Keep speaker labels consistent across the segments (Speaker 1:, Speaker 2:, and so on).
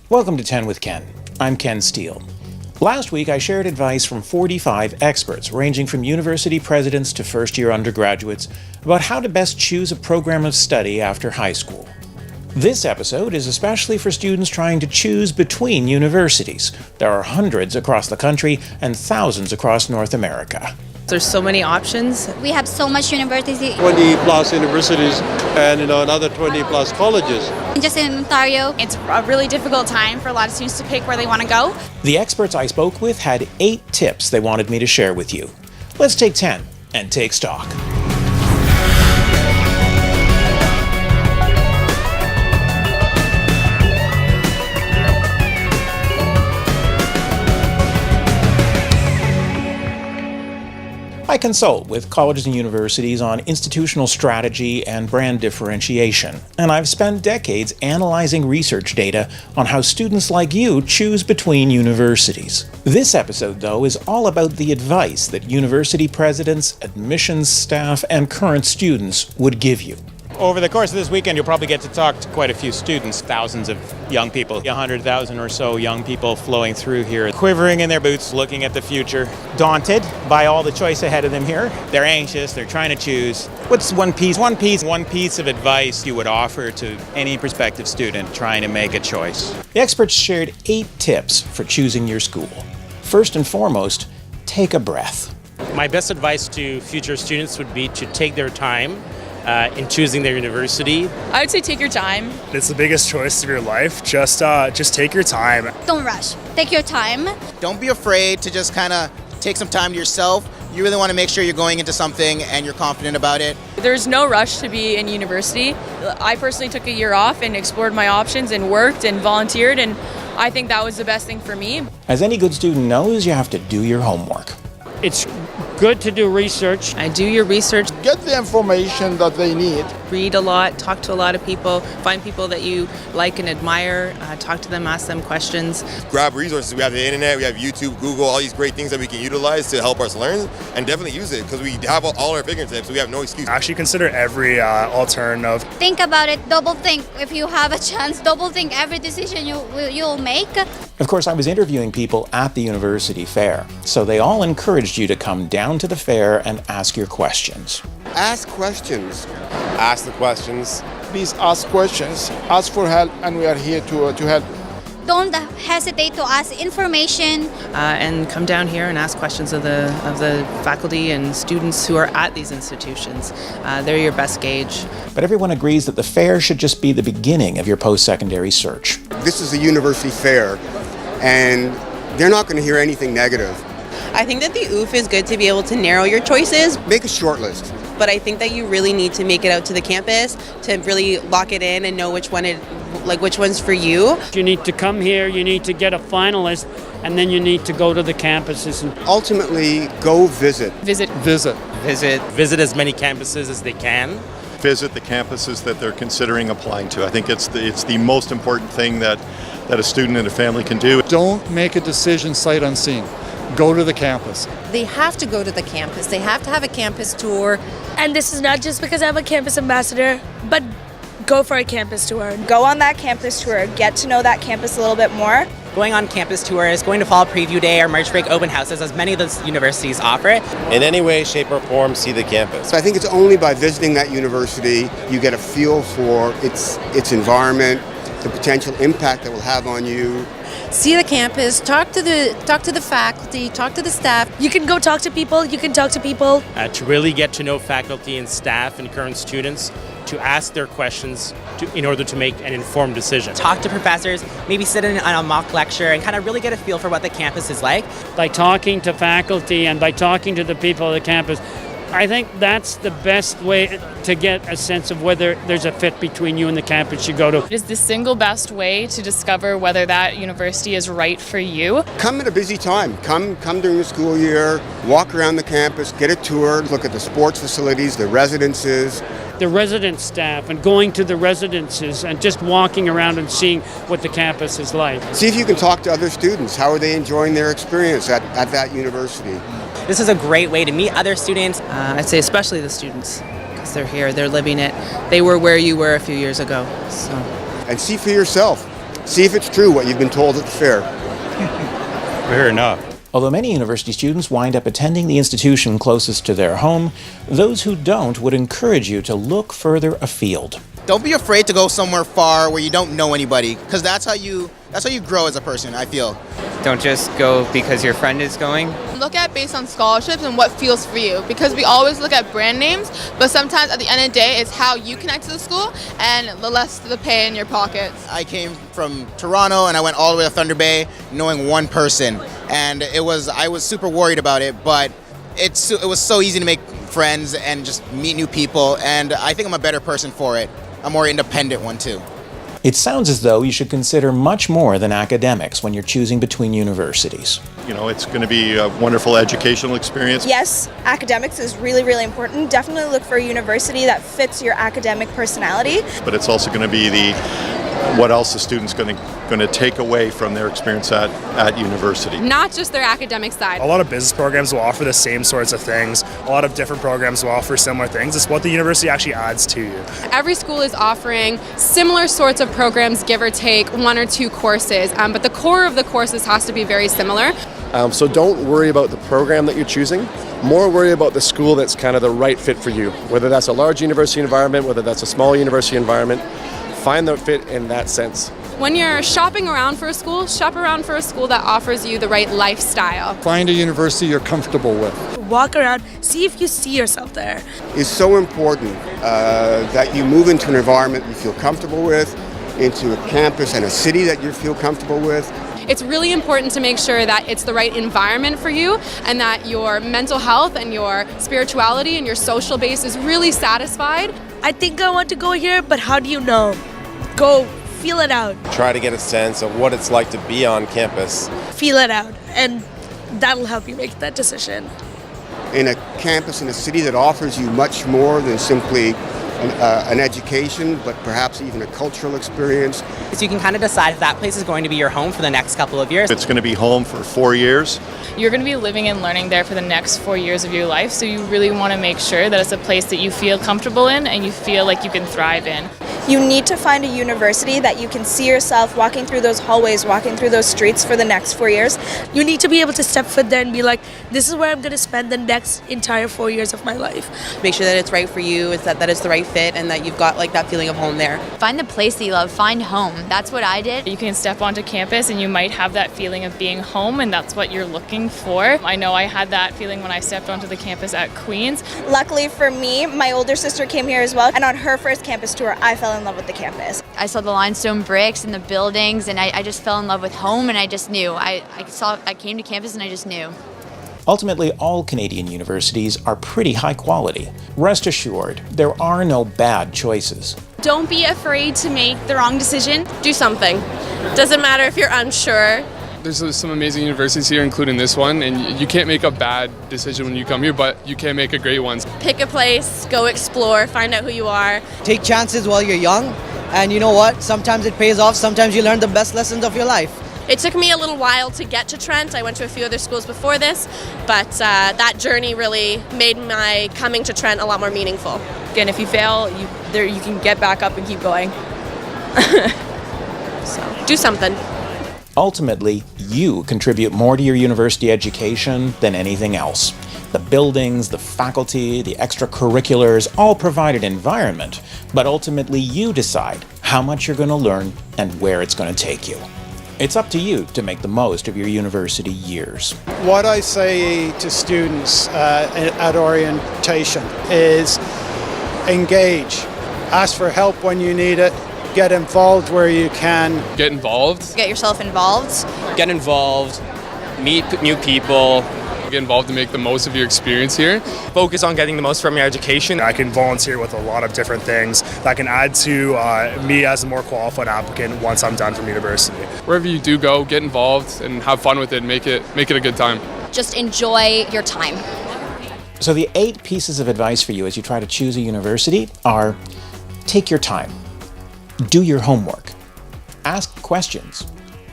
Speaker 1: Welcome to 10 with Ken. I'm Ken Steele. Last week I shared advice from 45 experts, ranging from university presidents to first-year undergraduates, about how to best choose a program of study after high school. This episode is especially for students trying to choose between universities. There are hundreds across the country and thousands across North America.
Speaker 2: There's so many options.
Speaker 3: We have so much university.
Speaker 4: 20 plus universities and another 20 plus colleges.
Speaker 3: Just in Ontario.
Speaker 5: It's a really difficult time for a lot of students to pick where they want to go.
Speaker 1: The experts I spoke with had 8 tips they wanted me to share with you. Let's take 10 and take stock. I consult with colleges and universities on institutional strategy and brand differentiation, and I've spent decades analyzing research data on how students like you choose between universities. This episode, though, is all about the advice that university presidents, admissions staff, and current students would give you. Over the course of this weekend, you'll probably get to talk to quite a few students, thousands of young people, 100,000 or so young people flowing through here, quivering in their boots, looking at the future, daunted by all the choice ahead of them here. They're anxious, they're trying to choose. What's one piece of advice you would offer to any prospective student trying to make a choice? The experts shared 8 tips for choosing your school. First and foremost, take a breath.
Speaker 6: My best advice to future students would be to take their time in choosing their university.
Speaker 2: I would say take your time.
Speaker 7: It's the biggest choice of your life. Just take your time.
Speaker 3: Don't rush. Take your time.
Speaker 8: Don't be afraid to just kind of take some time to yourself. You really want to make sure you're going into something and you're confident about it.
Speaker 2: There's no rush to be in university. I personally took a year off and explored my options and worked and volunteered, and I think that was the best thing for me.
Speaker 1: As any good student knows, you have to do your homework.
Speaker 9: It's good to do research.
Speaker 2: Do your research.
Speaker 4: Get the information that they need.
Speaker 2: Read a lot, talk to a lot of people, find people that you like and admire, talk to them, ask them questions.
Speaker 10: Grab resources. We have the internet, we have YouTube, Google, all these great things that we can utilize to help us learn, and definitely use it because we have all our fingertips, so we have no excuse.
Speaker 7: Actually consider every alternative.
Speaker 3: Think about it. Double think. If you have a chance, double think every decision you'll make.
Speaker 1: Of course, I was interviewing people at the university fair, so they all encouraged you to come down to the fair and ask your questions.
Speaker 10: Ask questions. Ask the questions.
Speaker 4: Please ask questions, ask for help, and we are here to help.
Speaker 3: Don't hesitate to ask information.
Speaker 2: And come down here and ask questions of the faculty and students who are at these institutions. They're your best gauge.
Speaker 1: But everyone agrees that the fair should just be the beginning of your post-secondary search.
Speaker 10: This is a university fair, and they're not going to hear anything negative.
Speaker 11: I think that the OOF is good to be able to narrow your choices.
Speaker 10: Make a short list.
Speaker 11: But I think that you really need to make it out to the campus to really lock it in and know which one's for you.
Speaker 9: You need to come here, you need to get a finalist, and then you need to go to the campuses.
Speaker 10: Ultimately, go visit.
Speaker 6: Visit as many campuses as they can.
Speaker 12: Visit the campuses that they're considering applying to. I think it's the most important thing that a student and a family can do.
Speaker 4: Don't make a decision sight unseen. Go to the campus.
Speaker 13: They have to go to the campus. They have to have a campus tour.
Speaker 14: And this is not just because I'm a campus ambassador, but go for a campus tour.
Speaker 5: Go on that campus tour. Get to know that campus a little bit more.
Speaker 11: Going on campus tours, going to fall preview day or March break open houses, as many of those universities offer it.
Speaker 10: In any way, shape, or form, see the campus. So I think it's only by visiting that university you get a feel for its environment, the potential impact that will have on you.
Speaker 13: See the campus, talk to the faculty, talk to the staff.
Speaker 14: You can go talk to people,
Speaker 6: To really get to know faculty and staff and current students, to ask their questions in order to make an informed decision.
Speaker 11: Talk to professors, maybe sit in on a mock lecture and kind of really get a feel for what the campus is like.
Speaker 9: By talking to faculty and by talking to the people at the campus, I think that's the best way to get a sense of whether there's a fit between you and the campus you go to.
Speaker 2: It is the single best way to discover whether that university is right for you.
Speaker 10: Come at a busy time. Come during the school year, walk around the campus, get a tour, look at the sports facilities, the residences.
Speaker 9: The resident staff and going to the residences and just walking around and seeing what the campus is like.
Speaker 10: See if you can talk to other students. How are they enjoying their experience at that university?
Speaker 11: This is a great way to meet other students.
Speaker 2: I'd say especially the students, because they're here, they're living it. They were where you were a few years ago. So.
Speaker 10: And see for yourself. See if it's true what you've been told at the fair.
Speaker 1: Fair enough. Although many university students wind up attending the institution closest to their home, those who don't would encourage you to look further afield.
Speaker 8: Don't be afraid to go somewhere far where you don't know anybody, because that's how you grow as a person, I feel.
Speaker 15: Don't just go because your friend is going.
Speaker 16: Look at based on scholarships and what feels for you, because we always look at brand names, but sometimes at the end of the day it's how you connect to the school and the less the pay in your pockets.
Speaker 8: I came from Toronto and I went all the way to Thunder Bay knowing one person, and I was super worried about it, but it was so easy to make friends and just meet new people, and I think I'm a better person for it. A more independent one too.
Speaker 1: It sounds as though you should consider much more than academics when you're choosing between universities.
Speaker 12: You know, it's going to be a wonderful educational experience.
Speaker 5: Yes, academics is really, really important. Definitely look for a university that fits your academic personality.
Speaker 12: But it's also going to be what else the student's going to take away from their experience at university.
Speaker 17: Not just their academic side.
Speaker 7: A lot of business programs will offer the same sorts of things. A lot of different programs will offer similar things. It's what the university actually adds to you.
Speaker 17: Every school is offering similar sorts of programs, give or take 1 or 2 courses, but the core of the courses has to be very similar.
Speaker 18: So don't worry about the program that you're choosing. More worry about the school that's kind of the right fit for you. Whether that's a large university environment, whether that's a small university environment, find the fit in that sense.
Speaker 17: When you're shopping around for a school, shop around for a school that offers you the right lifestyle.
Speaker 19: Find a university you're comfortable with.
Speaker 14: Walk around, see if you see yourself there.
Speaker 10: It's so important that you move into an environment you feel comfortable with, into a campus and a city that you feel comfortable with.
Speaker 17: It's really important to make sure that it's the right environment for you and that your mental health and your spirituality and your social base is really satisfied.
Speaker 14: I think I want to go here, but how do you know? Go feel it out.
Speaker 20: Try to get a sense of what it's like to be on campus.
Speaker 14: Feel it out, and that'll help you make that decision.
Speaker 10: In a campus in a city that offers you much more than simply an education, but perhaps even a cultural experience.
Speaker 21: So you can kind of decide if that place is going to be your home for the next couple of years.
Speaker 12: It's going to be home for 4 years.
Speaker 2: You're going to be living and learning there for the next 4 years of your life, so you really want to make sure that it's a place that you feel comfortable in and you feel like you can thrive in.
Speaker 5: You need to find a university that you can see yourself walking through those hallways, walking through those streets for the next 4 years.
Speaker 14: You need to be able to step foot there and be like, this is where I'm going to spend the next entire 4 years of my life.
Speaker 11: Make sure that it's right for you, is that it's the right fit, and that you've got like that feeling of home there.
Speaker 3: Find the place that you love, find home. That's what I did.
Speaker 2: You can step onto campus and you might have that feeling of being home, and that's what you're looking for. I know I had that feeling when I stepped onto the campus at Queen's.
Speaker 5: Luckily for me, my older sister came here as well, and on her first campus tour, I fell in love with the campus.
Speaker 3: I saw the limestone bricks and the buildings, and I just fell in love with home, and I just knew. I came to campus and I just knew.
Speaker 1: Ultimately, all Canadian universities are pretty high quality. Rest assured, there are no bad choices.
Speaker 22: Don't be afraid to make the wrong decision. Do something. Doesn't matter if you're unsure.
Speaker 23: There's some amazing universities here, including this one, and you can't make a bad decision when you come here, but you can make a great one.
Speaker 22: Pick a place, go explore, find out who you are.
Speaker 24: Take chances while you're young, and you know what? Sometimes it pays off, sometimes you learn the best lessons of your life.
Speaker 22: It took me a little while to get to Trent. I went to a few other schools before this, but that journey really made my coming to Trent a lot more meaningful.
Speaker 2: Again, if you fail, you can get back up and keep going.
Speaker 22: So, do something.
Speaker 1: Ultimately, you contribute more to your university education than anything else. The buildings, the faculty, the extracurriculars all provide an environment, but ultimately you decide how much you're going to learn and where it's going to take you. It's up to you to make the most of your university years.
Speaker 25: What I say to students at orientation is engage. Ask for help when you need it. Get involved where you can.
Speaker 23: Get involved.
Speaker 3: Get yourself involved.
Speaker 6: Get involved. Meet new people.
Speaker 23: Get involved to make the most of your experience here.
Speaker 6: Focus on getting the most from your education.
Speaker 7: I can volunteer with a lot of different things that can add to me as a more qualified applicant once I'm done from university.
Speaker 23: Wherever you do go, get involved and have fun with it. Make it a good time.
Speaker 3: Just enjoy your time.
Speaker 1: So the 8 pieces of advice for you as you try to choose a university are: take your time, do your homework, ask questions,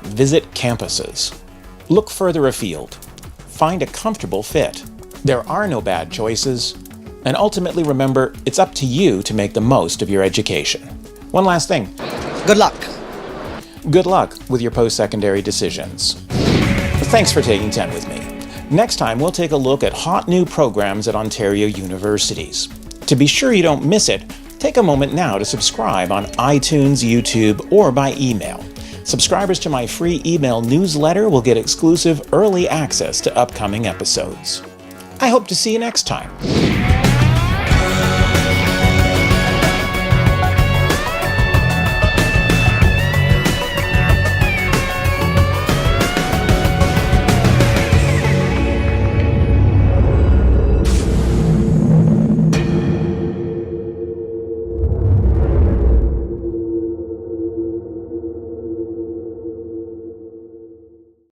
Speaker 1: visit campuses, look further afield, find a comfortable fit. There are no bad choices, and ultimately remember, it's up to you to make the most of your education. One last thing.
Speaker 24: Good luck.
Speaker 1: Good luck with your post-secondary decisions. Thanks for taking 10 with me. Next time, we'll take a look at hot new programs at Ontario universities. To be sure you don't miss it, take a moment now to subscribe on iTunes, YouTube, or by email. Subscribers to my free email newsletter will get exclusive early access to upcoming episodes. I hope to see you next time.